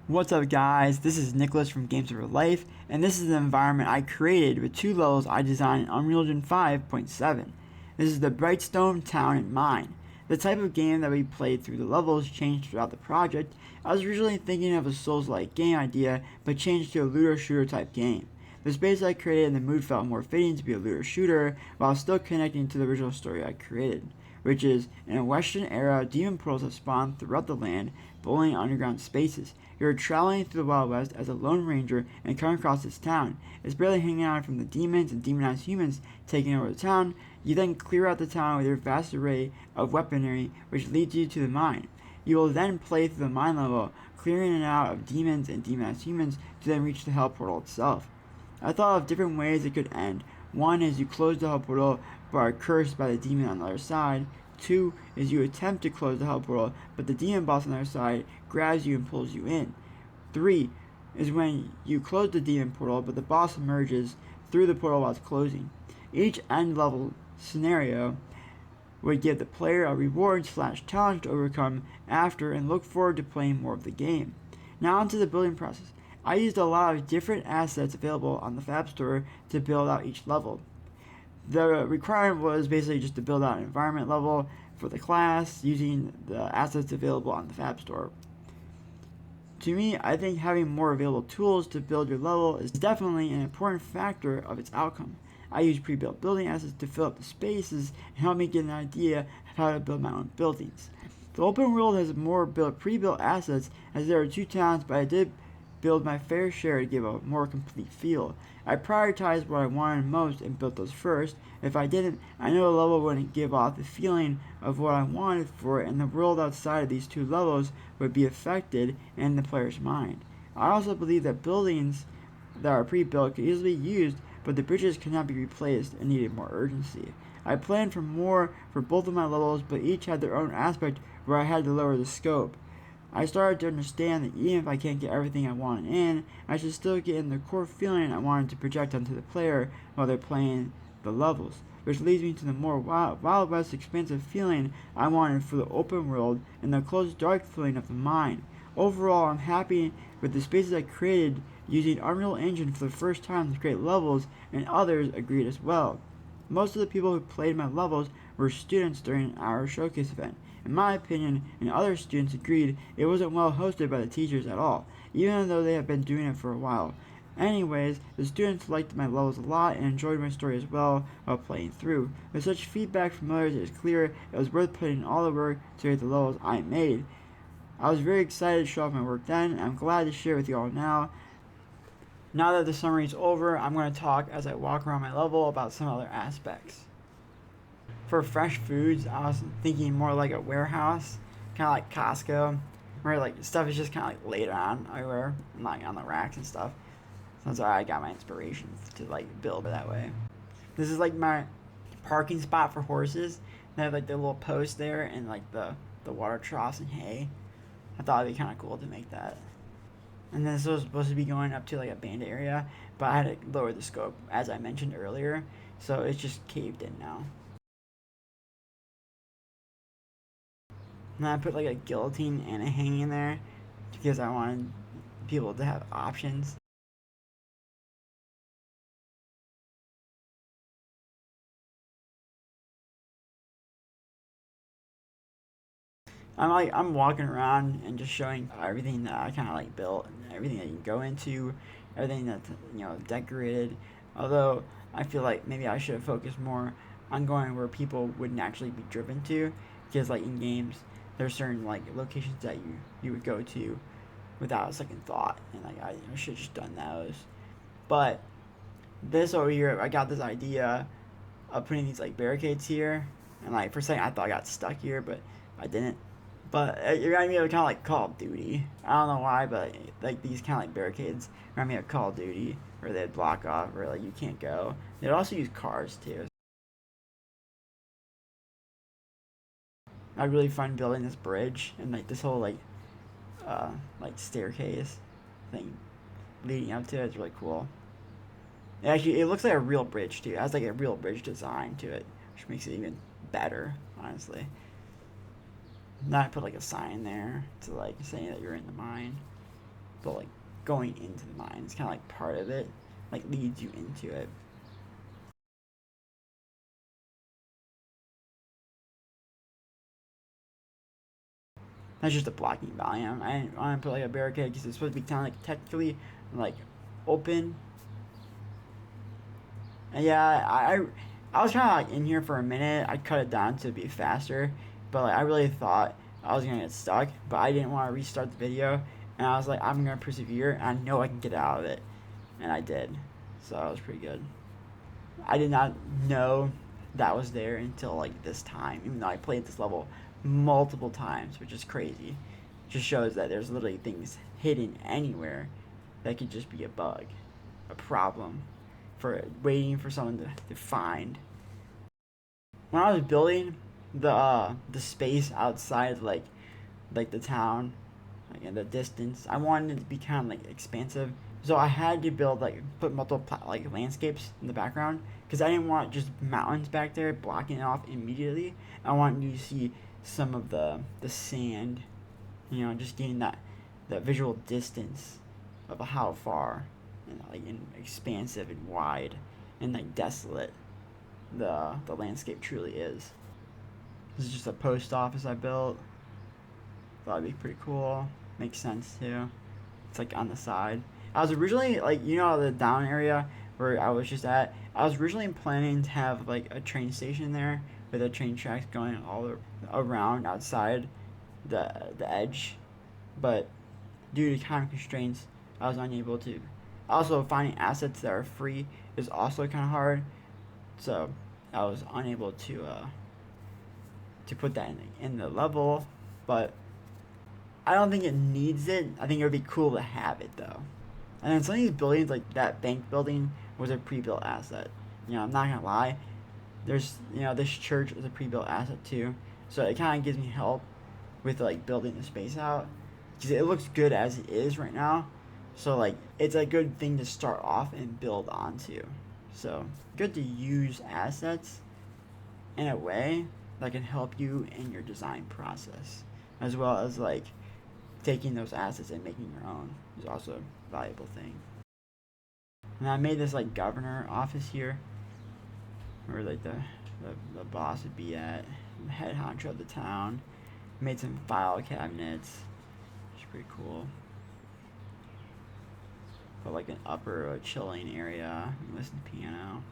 What's up guys, this is Nicholas from Gamesoverlife, and this is the environment I created with two levels I designed in Unreal Engine 5.7. This is the Brightstone town and mine. The type of game that we played through the levels changed throughout the project. I was originally thinking of a Souls-like game idea, but changed to a looter-shooter type game. The space I created and the mood felt more fitting to be a looter-shooter, while still connecting to the original story I created, which is, in a Western era, demon portals have spawned throughout the land, bullying underground spaces. You're traveling through the Wild West as a lone ranger and come across this town. It's barely hanging on from the demons and demonized humans taking over the town. You then clear out the town with your vast array of weaponry, which leads you to the mine. You will then play through the mine level, clearing it out of demons and demonized humans to then reach the hell portal itself. I thought of different ways it could end. One is you close the hell portal but are cursed by the demon on the other side. 2 is you attempt to close the hell portal, but the demon boss on the other side grabs you and pulls you in. 3 is when you close the demon portal, but the boss emerges through the portal while it's closing. Each end level scenario would give the player a reward / challenge to overcome after and look forward to playing more of the game. Now onto the building process. I used a lot of different assets available on the Fab Store to build out each level. The requirement was basically just to build out an environment level for the class using the assets available on the Fab Store. To me, I think having more available tools to build your level is definitely an important factor of its outcome. I use pre-built building assets to fill up the spaces and help me get an idea of how to build my own buildings. The open world has more pre-built assets as there are 2 towns, but I did build my fair share to give a more complete feel. I prioritized what I wanted most and built those first. If I didn't, I know the level wouldn't give off the feeling of what I wanted for it, and the world outside of these 2 levels would be affected in the player's mind. I also believe that buildings that are pre-built could easily be used, but the bridges cannot be replaced and needed more urgency. I planned for more for both of my levels, but each had their own aspect where I had to lower the scope. I started to understand that even if I can't get everything I wanted in, I should still get in the core feeling I wanted to project onto the player while they're playing the levels, which leads me to the more Wild West expansive feeling I wanted for the open world and the closed dark feeling of the mine. Overall, I'm happy with the spaces I created using Unreal Engine for the first time to create levels, and others agreed as well. Most of the people who played my levels were students during our showcase event. In my opinion, and other students agreed, it wasn't well hosted by the teachers at all, even though they have been doing it for a while. Anyways, the students liked my levels a lot and enjoyed my story as well while playing through. With such feedback from others, it is clear it was worth putting in all the work to create the levels I made. I was very excited to show off my work then, and I'm glad to share with you all now. Now that the summary is over, I'm going to talk as I walk around my level about some other aspects. For fresh foods, I was thinking more like a warehouse, kind of like Costco, where like stuff is just kind of like laid on everywhere, and like on the racks and stuff. So that's where I got my inspiration to like build it that way. This is like my parking spot for horses. They have like the little post there and like the water troughs and hay. I thought it'd be kind of cool to make that. And this was supposed to be going up to like a bandit area, but I had to lower the scope as I mentioned earlier, so it's just caved in now. And then I put like a guillotine and a hanging in there because I wanted people to have options. I'm walking around and just showing everything that I kind of like built and everything that you can go into, everything that's decorated. Although I feel like maybe I should have focused more on going where people would naturally be driven to, because like in games there's certain like locations that you would go to without a second thought, and like I should have just done those. But this over here, I got this idea of putting these like barricades here, and like for a second I thought I got stuck here, but I didn't. But it reminded me of kind of like Call of Duty. I don't know why, but like these kind of like barricades remind me of Call of Duty, where they'd block off, where like you can't go. They'd also use cars too. I had really fun building this bridge and like this whole like staircase thing leading up to it. It's really cool. It looks like a real bridge too. It has like a real bridge design to it, which makes it even better, honestly. Now I put like a sign there to like saying that you're in the mine. but like going into the mine is kind of like part of it, like leads you into it. That's just a blocking volume. I didn't want to put like a barricade because it's supposed to be kind of like technically like open. And yeah, I was kind of like in here for a minute. I cut it down to be faster, but like I really thought I was gonna get stuck, but I didn't want to restart the video, and I was like, I'm gonna persevere, and I know I can get out of it, and I did. So that was pretty good. I did not know that was there until like this time, even though I played this level multiple times, which is crazy. Just shows that there's literally things hidden anywhere that could just be a bug, a problem for waiting for someone to find. When I was building the space outside like the town, like in the distance, I wanted it to be kind of like expansive. So I had to build like put multiple like landscapes in the background because I didn't want just mountains back there blocking it off immediately. I wanted you to see some of the sand, you know, just getting that visual distance of how far and like and expansive and wide and like desolate the landscape truly is. This is just a post office I built. Thought it'd be pretty cool. Makes sense too. It's like on the side. I was originally like, you know, the down area where I was just at. I was originally planning to have like a train station there with the train tracks going all around outside the edge, but due to time constraints, I was unable to. Also, finding assets that are free is also kind of hard, so I was unable to put that in the level. But I don't think it needs it. I think it would be cool to have it though. And then some of these buildings, like that bank building, was a pre-built asset. You know, I'm not gonna lie. There's, you know, this church is a pre-built asset too, so it kind of gives me help with like building the space out because it looks good as it is right now. So like it's a good thing to start off and build onto. So good to use assets in a way that can help you in your design process, as well as like taking those assets and making your own is also a valuable thing. And I made this like governor office here, where like the boss would be at, the head honcho of the town. Made some file cabinets, which is pretty cool. Put like an upper chilling area, listen to piano.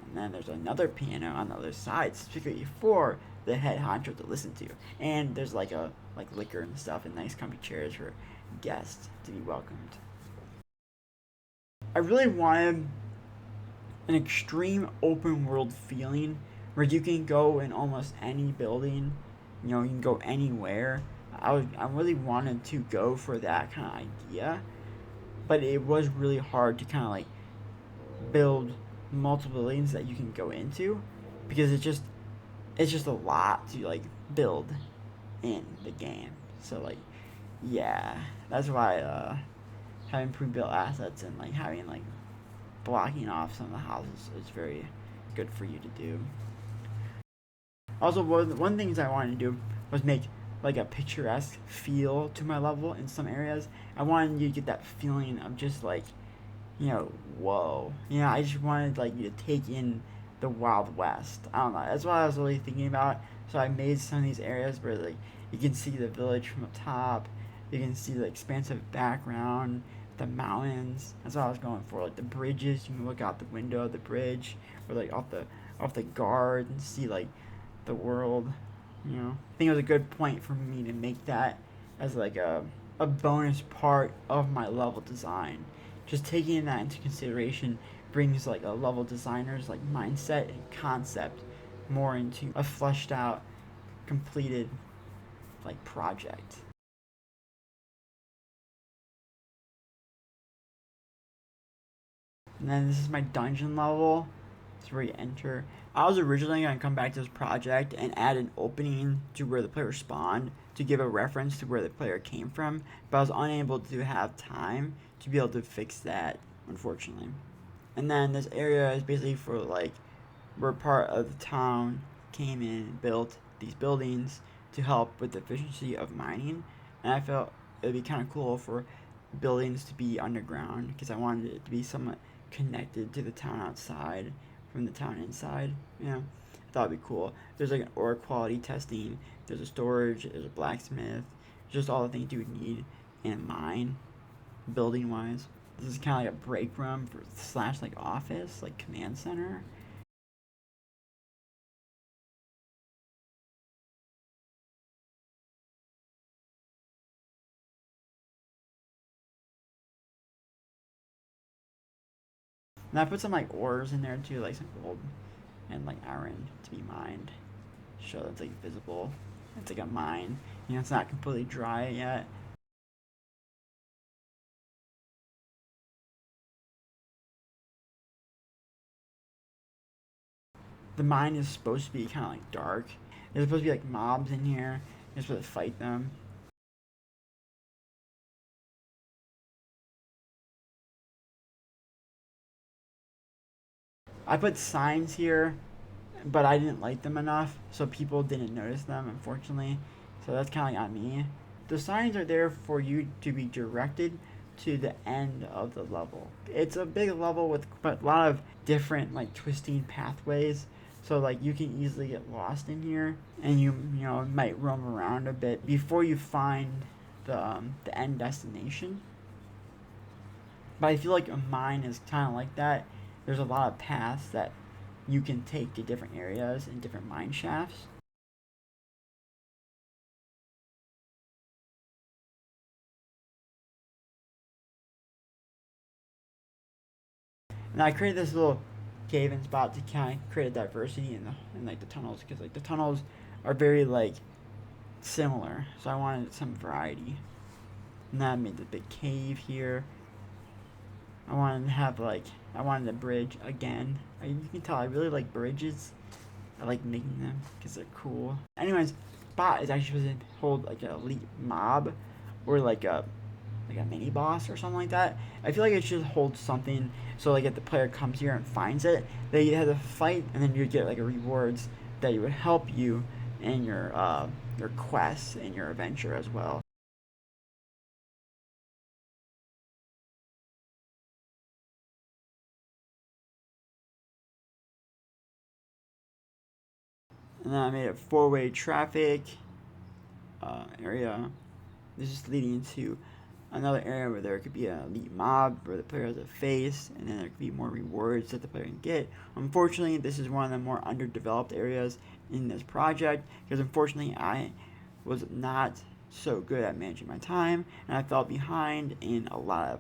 And then there's another piano on the other side, specifically for the head honcho to listen to. And there's like liquor and stuff and nice comfy chairs for guests to be welcomed. I really wanted an extreme open world feeling where you can go in almost any building, you know, you can go anywhere. I really wanted to go for that kind of idea, but it was really hard to kind of like build multiple lanes that you can go into because it's just a lot to like build in the game. So like yeah, that's why having pre-built assets and like having like blocking off some of the houses is very good for you to do. Also, one things I wanted to do was make like a picturesque feel to my level in some areas. I wanted you to get that feeling of just like, you know, whoa. You know, I just wanted like you to take in the Wild West. I don't know. That's what I was really thinking about. So I made some of these areas where like you can see the village from the top. You can see the expansive background, the mountains. That's what I was going for. Like the bridges, you can look out the window of the bridge, or like off the guard and see like the world. You know, I think it was a good point for me to make that as like a bonus part of my level design. Just taking that into consideration brings like a level designer's like mindset and concept more into a fleshed out, completed like project. And then this is my dungeon level. It's where you enter. I was originally going to come back to this project and add an opening to where the player spawned to give a reference to where the player came from, but I was unable to have time to be able to fix that, unfortunately. And then this area is basically for like where part of the town came in and built these buildings to help with the efficiency of mining. And I felt it would be kind of cool for buildings to be underground because I wanted it to be somewhat connected to the town outside from the town inside. You know, I thought it'd be cool. There's like an ore quality testing. There's a storage. There's a blacksmith. Just all the things you would need in a mine, building wise. This is kind of like a break room for slash like office, like command center. And I put some like ores in there too, like some gold and like iron to be mined. Show that's like visible. It's like a mine. You know, it's not completely dry yet. The mine is supposed to be kind of like dark. There's supposed to be like mobs in here. You're supposed to fight them. I put signs here, but I didn't like them enough, so people didn't notice them, unfortunately. So that's kind of like on me. The signs are there for you to be directed to the end of the level. It's a big level with a lot of different like twisting pathways. So like you can easily get lost in here, and you know might roam around a bit before you find the end destination. But I feel like a mine is kind of like that. There's a lot of paths that you can take to different areas and different mine shafts. And I created this little cave-in spot to kind of create a diversity in like the tunnels because like the tunnels are very like similar. So I wanted some variety. And then I made the big cave here. I wanted to have like I wanted a bridge again. You can tell I really like bridges. I like making them because they're cool. Anyways, bot is actually supposed to hold like an elite mob or like a mini boss or something like that. I feel like it should hold something so like if the player comes here and finds it, they have to fight and then you get like a rewards that would help you in your quests and your adventure as well. And then I made a four-way traffic area. This is leading to another area where there could be an elite mob where the player has a face, and then there could be more rewards that the player can get. Unfortunately, this is one of the more underdeveloped areas in this project because unfortunately I was not so good at managing my time, and I fell behind at a lot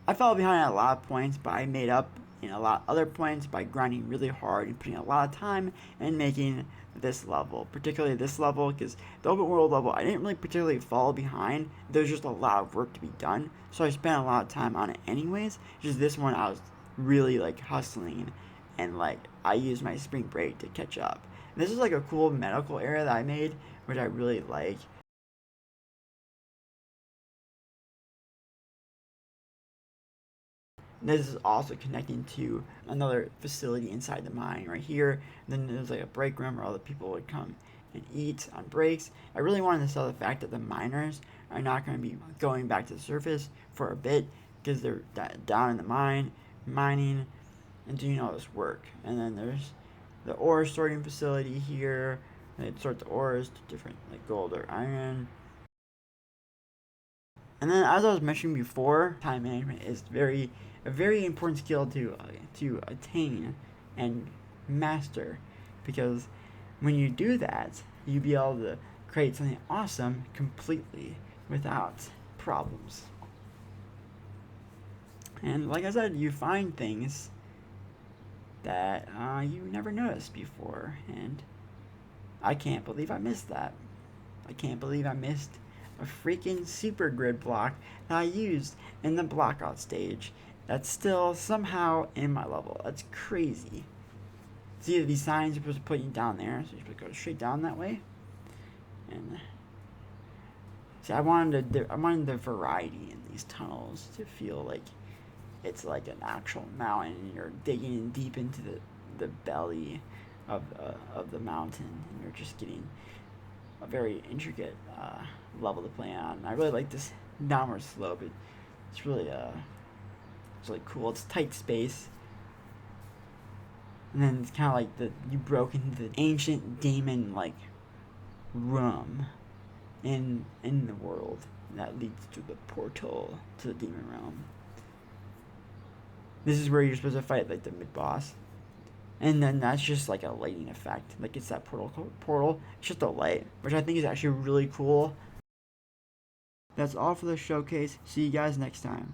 of points, but I made up in a lot of other points by grinding really hard and putting a lot of time and making this level, particularly this level, because the open world level I didn't really particularly fall behind. There's just a lot of work to be done, so I spent a lot of time on it anyways. Just this one I was really like hustling, and like I used my spring break to catch up. And this is like a cool medical area that I made, which I really like. This is also connecting to another facility inside the mine right here. And then there's like a break room where all the people would come and eat on breaks. I really wanted to sell the fact that the miners are not going to be going back to the surface for a bit because they're down in the mine, mining, and doing all this work. And then there's the ore sorting facility here. They'd sort the ores to different like gold or iron. And then, as I was mentioning before, time management is a very important skill to attain and master, because when you do that, you'll be able to create something awesome completely without problems. And like I said, you find things that you never noticed before, and I can't believe I missed that. I can't believe I missed a freaking super grid block that I used in the blockout stage that's still somehow in my level. That's crazy. See, these signs are supposed to put you down there, so you're supposed to go straight down that way. And see, I wanted the variety in these tunnels to feel like it's like an actual mountain and you're digging deep into the belly of the mountain, and you're just getting a very intricate level to play on. I really like this downward slope. It's really cool. It's tight space, and then it's kind of like you broke into the ancient demon like room in the world that leads to the portal to the demon realm. This is where you're supposed to fight like the mid boss. And then that's just like a lighting effect. Like it's that portal. It's just a light, which I think is actually really cool. That's all for the showcase. See you guys next time.